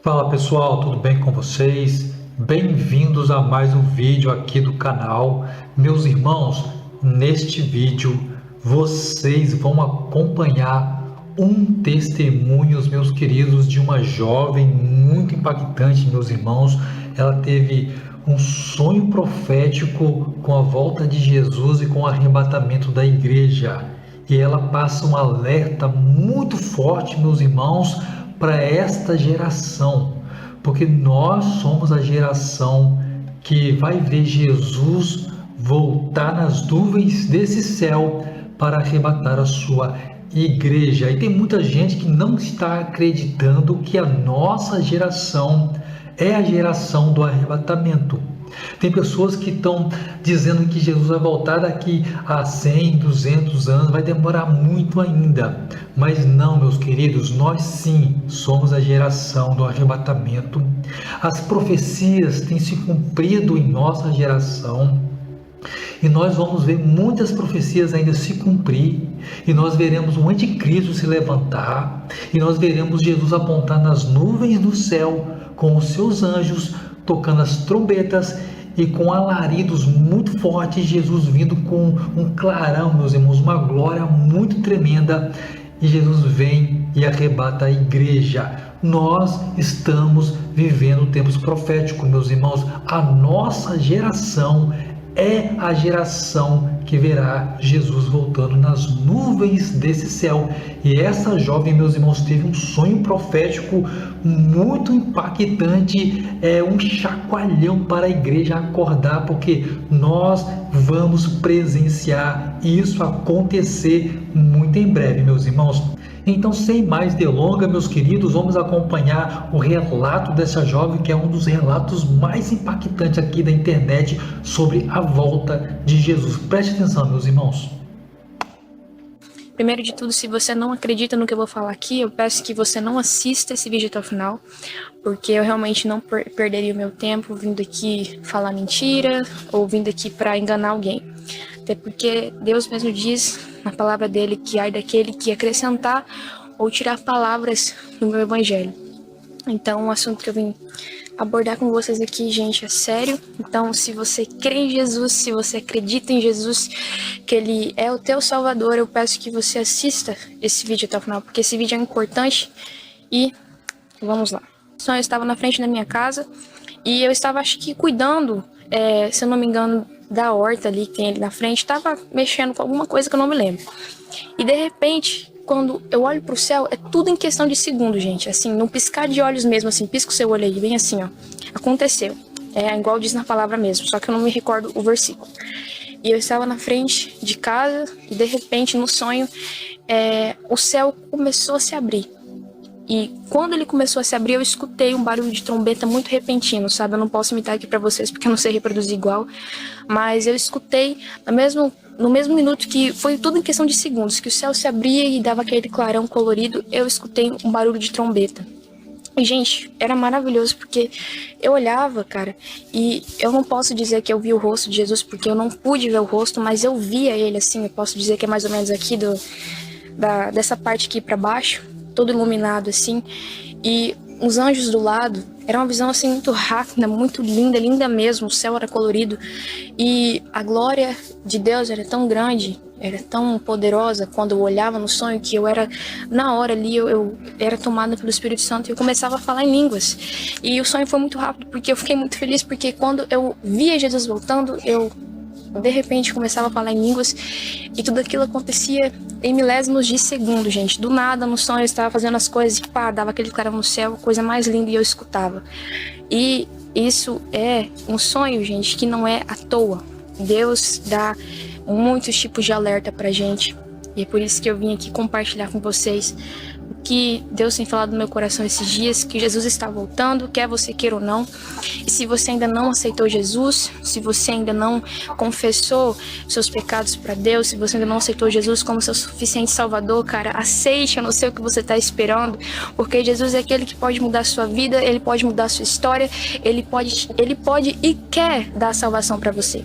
Fala pessoal, tudo bem com vocês? Bem-vindos a mais um vídeo aqui do canal. Meus irmãos, neste vídeo vocês vão acompanhar um testemunho, meus queridos, de uma jovem muito impactante, meus irmãos. Ela teve um sonho profético com a volta de Jesus e com o arrebatamento da igreja. E ela passa um alerta muito forte, meus irmãos, para esta geração, porque nós somos a geração que vai ver Jesus voltar nas nuvens desse céu para arrebatar a sua igreja. E tem muita gente que não está acreditando que a nossa geração é a geração do arrebatamento. Tem pessoas que estão dizendo que Jesus vai voltar daqui a 100, 200 anos, vai demorar muito ainda. Mas não, meus queridos, nós sim somos a geração do arrebatamento. As profecias têm se cumprido em nossa geração. E nós vamos ver muitas profecias ainda se cumprir, e nós veremos o anticristo se levantar, e nós veremos Jesus apontar nas nuvens do céu com os seus anjos, tocando as trombetas e com alaridos muito fortes, Jesus vindo com um clarão, meus irmãos, uma glória muito tremenda, e Jesus vem e arrebata a igreja. Nós estamos vivendo tempos proféticos, meus irmãos. A nossa geração é a geração que verá Jesus voltando nas nuvens desse céu. E essa jovem, meus irmãos, teve um sonho profético muito impactante, um chacoalhão para a igreja acordar, porque nós vamos presenciar isso acontecer muito em breve, meus irmãos. Então, sem mais delongas, meus queridos, vamos acompanhar o relato dessa jovem, que é um dos relatos mais impactantes aqui da internet sobre a volta de Jesus. Preste atenção, meus irmãos. Primeiro de tudo, se você não acredita no que eu vou falar aqui, eu peço que você não assista esse vídeo até o final, porque eu realmente não perderia o meu tempo vindo aqui falar mentira ou vindo aqui para enganar alguém. Até porque Deus mesmo diz na palavra dele que ai daquele que acrescentar ou tirar palavras no meu evangelho. Então, o assunto que eu vim abordar com vocês aqui, gente, é sério. Então, se você crê em Jesus, se você acredita em Jesus, que Ele é o teu Salvador, eu peço que você assista esse vídeo até o final, porque esse vídeo é importante. E vamos lá. Então, eu estava na frente da minha casa e eu estava, acho que, cuidando, se eu não me engano, da horta ali que tem ali na frente. Estava mexendo com alguma coisa que eu não me lembro. E, de repente, quando eu olho pro céu, é tudo em questão de segundos, gente. Assim, num piscar de olhos mesmo, assim, pisca o seu olho aí, bem assim, ó. Aconteceu. É igual diz na palavra mesmo, só que eu não me recordo o versículo. E eu estava na frente de casa e, de repente, no sonho, o céu começou a se abrir. E quando ele começou a se abrir, eu escutei um barulho de trombeta muito repentino, sabe? Eu não posso imitar aqui pra vocês porque eu não sei reproduzir igual. Mas eu escutei no mesmo minuto, que foi tudo em questão de segundos, que o céu se abria e dava aquele clarão colorido, eu escutei um barulho de trombeta. E, gente, era maravilhoso, porque eu olhava, cara, e eu não posso dizer que eu vi o rosto de Jesus, porque eu não pude ver o rosto, mas eu via ele, assim, eu posso dizer que é mais ou menos aqui dessa parte aqui pra baixo, todo iluminado, assim, e os anjos do lado. Era uma visão, assim, muito rápida, muito linda, linda mesmo. O céu era colorido e a glória de Deus era tão grande, era tão poderosa quando eu olhava no sonho, que eu era, na hora ali, eu era tomada pelo Espírito Santo e eu começava a falar em línguas. E o sonho foi muito rápido, porque eu fiquei muito feliz, porque quando eu via Jesus voltando, eu de repente começava a falar em línguas e tudo aquilo acontecia em milésimos de segundo, gente. Do nada, no sonho, eu estava fazendo as coisas e pá, dava aquele clarão no céu, coisa mais linda, e eu escutava. E isso é um sonho, gente, que não é à toa. Deus dá muitos tipos de alerta pra gente. E é por isso que eu vim aqui compartilhar com vocês o que Deus tem falado no meu coração esses dias, que Jesus está voltando, quer você queira ou não. E se você ainda não aceitou Jesus, se você ainda não confessou seus pecados para Deus, se você ainda não aceitou Jesus como seu suficiente Salvador, cara, aceite, eu não sei o que você está esperando, porque Jesus é aquele que pode mudar a sua vida, Ele pode mudar a sua história, Ele pode e quer dar salvação para você.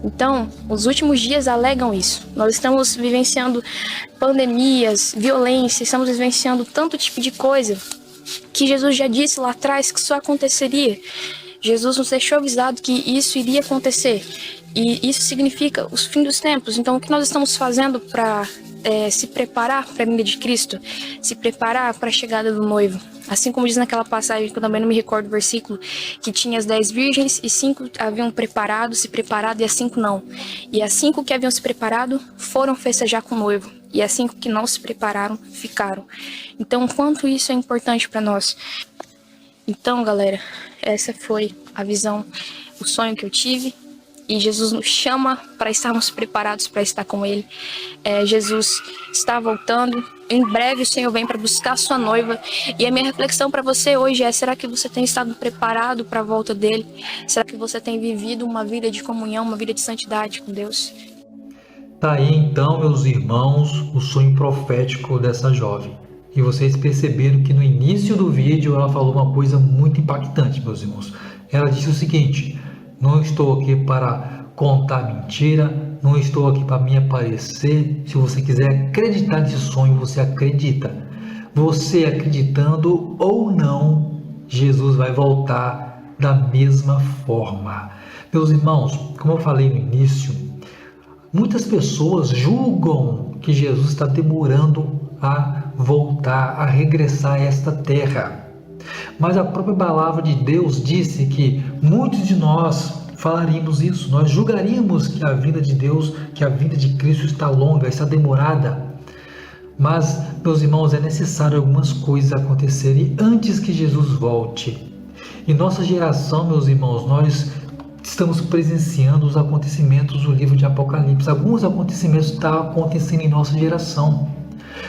Então, os últimos dias alegam isso. Nós estamos vivenciando pandemias, violência, estamos vivenciando tanto tipo de coisa que Jesus já disse lá atrás que só aconteceria. Jesus nos deixou avisado que isso iria acontecer. E isso significa os fins dos tempos. Então, o que nós estamos fazendo para se preparar para a vinda de Cristo? Se preparar para a chegada do noivo. Assim como diz naquela passagem, que eu também não me recordo do versículo, que tinha as 10 virgens e 5 haviam se preparado e as 5 não. E as 5 que haviam se preparado foram festejar com o noivo. E as 5 que não se prepararam ficaram. Então, quanto isso é importante para nós. Então, galera, essa foi a visão, o sonho que eu tive. E Jesus nos chama para estarmos preparados para estar com Ele. Jesus está voltando. Em breve o Senhor vem para buscar a sua noiva. E a minha reflexão para você hoje é: será que você tem estado preparado para a volta dEle? Será que você tem vivido uma vida de comunhão, uma vida de santidade com Deus? Tá aí então, meus irmãos, o sonho profético dessa jovem. E vocês perceberam que no início do vídeo ela falou uma coisa muito impactante, meus irmãos. Ela disse o seguinte: não estou aqui para contar mentira, não estou aqui para me aparecer. Se você quiser acreditar nesse sonho, você acredita. Você acreditando ou não, Jesus vai voltar da mesma forma. Meus irmãos, como eu falei no início, muitas pessoas julgam que Jesus está demorando a voltar, a regressar a esta terra. Mas a própria palavra de Deus disse que muitos de nós falaríamos isso, nós julgaríamos que a vinda de Deus, que a vinda de Cristo está longa, está demorada. Mas, meus irmãos, é necessário algumas coisas acontecerem antes que Jesus volte. Em nossa geração, meus irmãos, nós estamos presenciando os acontecimentos do livro de Apocalipse. Alguns acontecimentos estão acontecendo em nossa geração.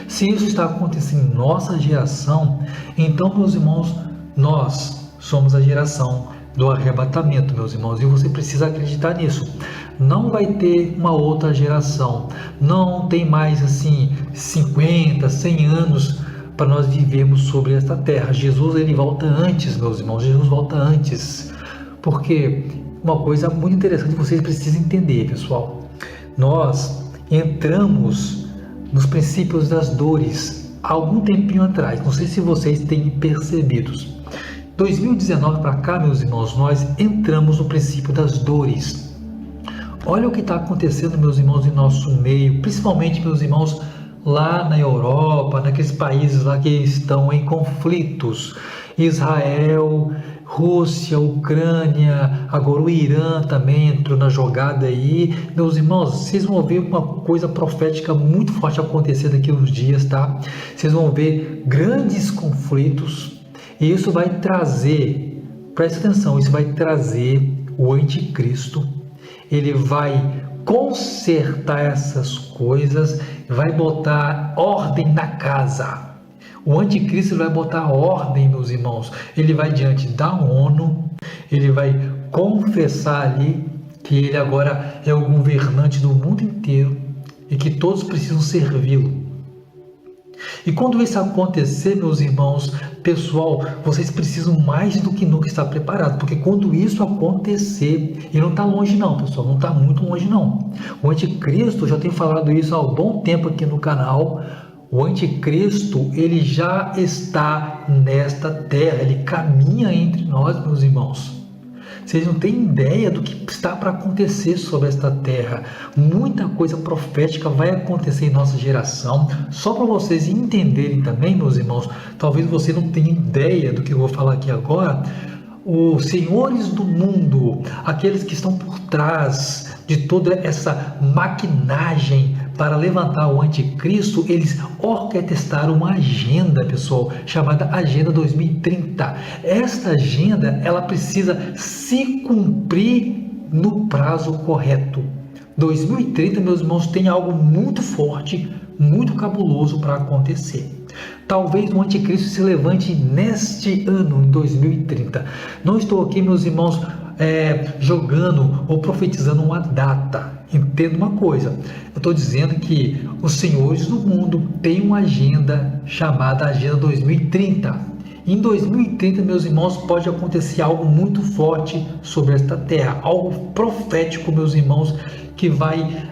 Se isso está acontecendo em nossa geração, então, meus irmãos, nós somos a geração do arrebatamento, meus irmãos, e você precisa acreditar nisso. Não vai ter uma outra geração, não tem mais assim 50, 100 anos para nós vivermos sobre esta terra. Jesus, ele volta antes, meus irmãos, Jesus volta antes, porque uma coisa muito interessante vocês precisam entender, pessoal. Nós entramos nos princípios das dores há algum tempinho atrás, não sei se vocês têm percebido. 2019 para cá, meus irmãos, nós entramos no princípio das dores. Olha o que está acontecendo, meus irmãos, em nosso meio, principalmente, meus irmãos, lá na Europa, naqueles países lá que estão em conflitos. Israel, Rússia, Ucrânia, agora o Irã também entrou na jogada aí. Meus irmãos, vocês vão ver uma coisa profética muito forte acontecer daqui a uns dias, tá? Vocês vão ver grandes conflitos. E isso vai trazer, presta atenção, isso vai trazer o anticristo. Ele vai consertar essas coisas, vai botar ordem na casa. O anticristo vai botar ordem, meus irmãos. Ele vai diante da ONU, ele vai confessar ali que ele agora é o governante do mundo inteiro e que todos precisam servi-lo. E quando isso acontecer, meus irmãos, pessoal, vocês precisam mais do que nunca estar preparados, porque quando isso acontecer, e não está longe não, pessoal, não está muito longe não. O anticristo, já tenho falado isso há um bom tempo aqui no canal, o anticristo, ele já está nesta terra, ele caminha entre nós, meus irmãos. Vocês não têm ideia do que está para acontecer sobre esta terra. Muita coisa profética vai acontecer em nossa geração. Só para vocês entenderem também, meus irmãos, talvez você não tenha ideia do que eu vou falar aqui agora. Os senhores do mundo, aqueles que estão por trás de toda essa maquinagem para levantar o anticristo, eles orquestraram uma agenda, pessoal, chamada Agenda 2030. Esta agenda, ela precisa se cumprir no prazo correto. 2030, meus irmãos, tem algo muito forte, muito cabuloso para acontecer. Talvez o anticristo se levante neste ano, em 2030. Não estou aqui, meus irmãos, jogando ou profetizando uma data. Entenda uma coisa, eu estou dizendo que os senhores do mundo têm uma agenda chamada Agenda 2030. Em 2030, meus irmãos, pode acontecer algo muito forte sobre esta terra, algo profético, meus irmãos, que vai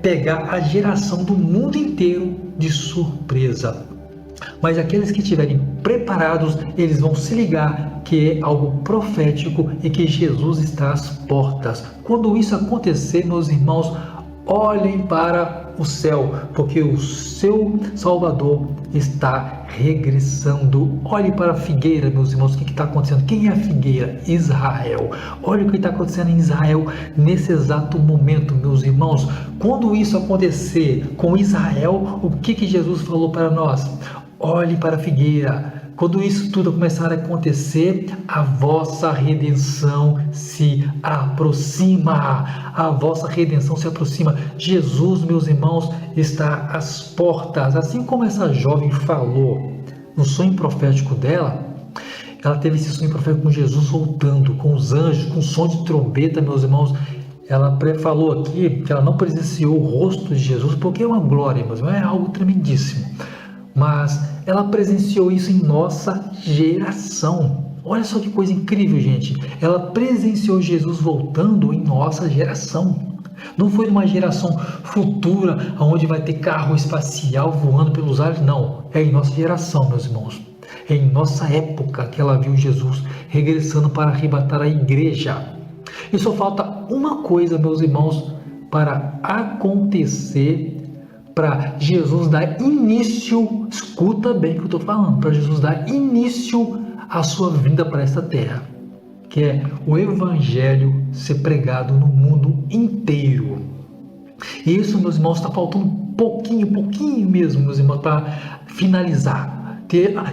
pegar a geração do mundo inteiro de surpresa. Mas aqueles que estiverem preparados, eles vão se ligar que é algo profético e que Jesus está às portas. Quando isso acontecer, meus irmãos, olhem para o céu, porque o seu Salvador está regressando. Olhe para a figueira, meus irmãos, o que está acontecendo? Quem é a figueira? Israel. Olha o que está acontecendo em Israel nesse exato momento, meus irmãos. Quando isso acontecer com Israel, o que Jesus falou para nós? Olhe para a figueira. Quando isso tudo começar a acontecer, a vossa redenção se aproxima. A vossa redenção se aproxima. Jesus, meus irmãos, está às portas. Assim como essa jovem falou no sonho profético dela, ela teve esse sonho profético com Jesus voltando, com os anjos, com o som de trombeta, meus irmãos. Ela falou aqui que ela não presenciou o rosto de Jesus, porque é uma glória, mas é algo tremendíssimo. Mas ela presenciou isso em nossa geração. Olha só que coisa incrível, gente. Ela presenciou Jesus voltando em nossa geração. Não foi numa geração futura, onde vai ter carro espacial voando pelos ares, não. É em nossa geração, meus irmãos. É em nossa época que ela viu Jesus regressando para arrebatar a igreja. E só falta uma coisa, meus irmãos, para acontecer, para Jesus dar início, escuta bem o que eu estou falando, para Jesus dar início à sua vinda para esta terra, que é o Evangelho ser pregado no mundo inteiro. E isso, meus irmãos, está faltando pouquinho mesmo, meus irmãos, para finalizar.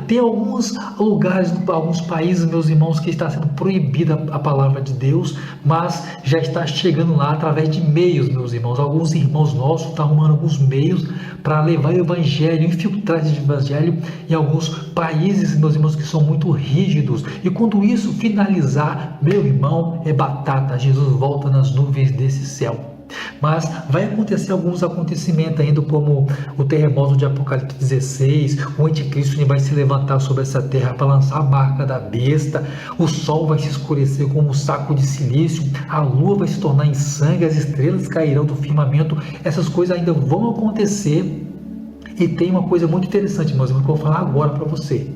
Tem alguns lugares, alguns países, meus irmãos, que está sendo proibida a palavra de Deus, mas já está chegando lá através de meios, meus irmãos. Alguns irmãos nossos estão arrumando alguns meios para levar o evangelho, infiltrar esse evangelho em alguns países, meus irmãos, que são muito rígidos. E quando isso finalizar, meu irmão, é batata. Jesus volta nas nuvens desse céu. Mas vai acontecer alguns acontecimentos ainda, como o terremoto de Apocalipse 16, o anticristo vai se levantar sobre essa terra para lançar a marca da besta, o sol vai se escurecer como um saco de silício, a lua vai se tornar em sangue, as estrelas cairão do firmamento. Essas coisas ainda vão acontecer. E tem uma coisa muito interessante, meus irmãos, que eu vou falar agora para você.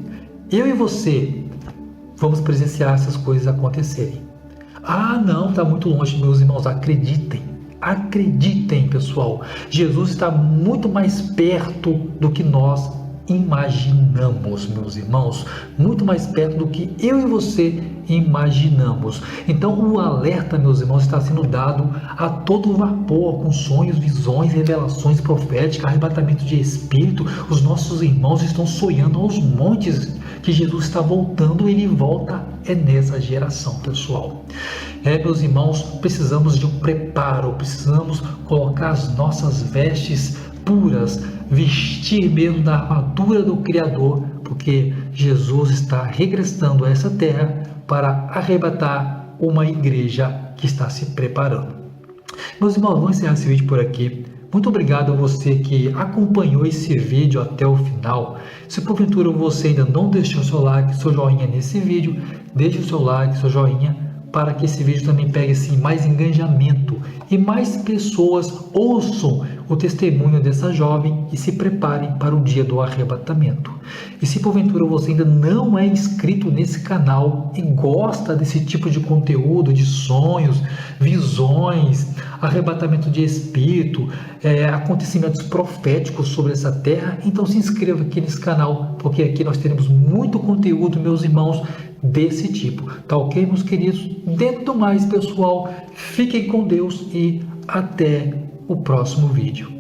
Eu e você vamos presenciar essas coisas acontecerem. Ah, não, está muito longe, meus irmãos, acreditem. Acreditem, pessoal, Jesus está muito mais perto do que nós imaginamos, meus irmãos, muito mais perto do que eu e você imaginamos. Então o alerta, meus irmãos, está sendo dado a todo vapor, com sonhos, visões, revelações proféticas, arrebatamento de espírito. Os nossos irmãos estão sonhando aos montes que Jesus está voltando. Ele volta nessa geração, pessoal. Meus irmãos, precisamos de um preparo, precisamos colocar as nossas vestes puras, vestir mesmo da armadura do Criador, porque Jesus está regressando a essa terra para arrebatar uma igreja que está se preparando. Meus irmãos, vamos encerrar esse vídeo por aqui. Muito obrigado a você que acompanhou esse vídeo até o final. Se porventura você ainda não deixou seu like, seu joinha nesse vídeo, deixe o seu like, seu joinha, para que esse vídeo também pegue assim, mais engajamento e mais pessoas ouçam o testemunho dessa jovem e se preparem para o dia do arrebatamento. E se porventura você ainda não é inscrito nesse canal e gosta desse tipo de conteúdo, de sonhos, visões, arrebatamento de espírito, acontecimentos proféticos sobre essa terra, então se inscreva aqui nesse canal, porque aqui nós teremos muito conteúdo, meus irmãos, desse tipo. Tá ok, meus queridos? Dentro do mais, pessoal, fiquem com Deus e até o próximo vídeo.